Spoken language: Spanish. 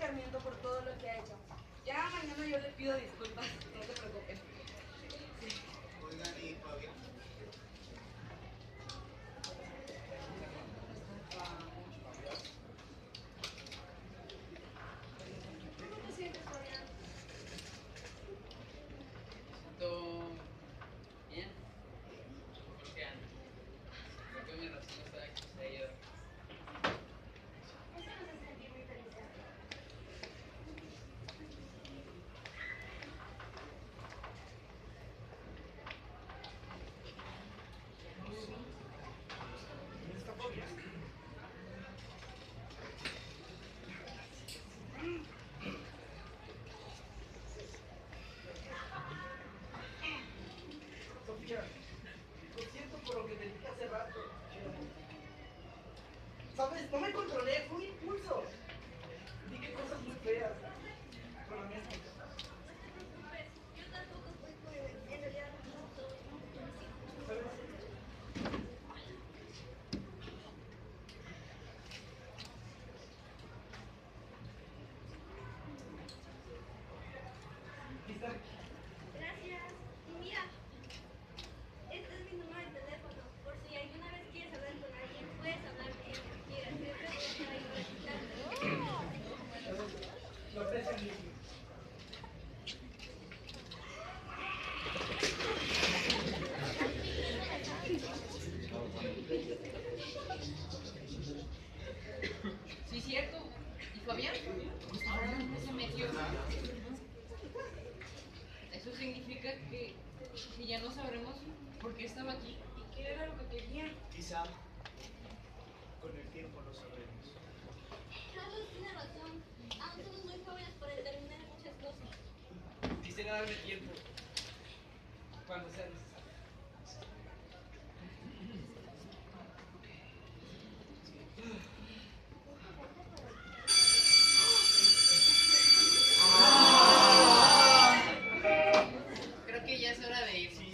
escarmiento por todo lo que ha hecho. Ya mañana yo le pido disculpas, no se preocupen. Oigan, y Fabián. ¿Cómo te sientes, Fabián? Siento bien, porque creo que mi razón está aquí se ha ido. Eso nos hace sentir muy felices. ¿Dónde está Fabián? Sofía, lo siento por lo que te dije hace rato. ¿Sabes? No me controlé, fue un impulso. Dije cosas muy feas. Con la mezcla. Yo tampoco fui en realidad no todo. ¿Sabes? ¿Lista? Gracias. Y mira, este es mi número de teléfono. Por si alguna vez quieres hablar con alguien, puedes hablarme en que quieras. Siempre voy a estar ahí para escucharte. Lo aprecio mucho. Sí, cierto. ¿Y Fabián? Se metió. Eso significa que ya no sabremos por qué estaba aquí y qué era lo que quería. Quizá con el tiempo lo sabremos. Carlos tiene razón. Aún somos muy jóvenes para determinar muchas cosas. Quisiera darme tiempo cuando sea necesario. Creo que ya es hora de irnos.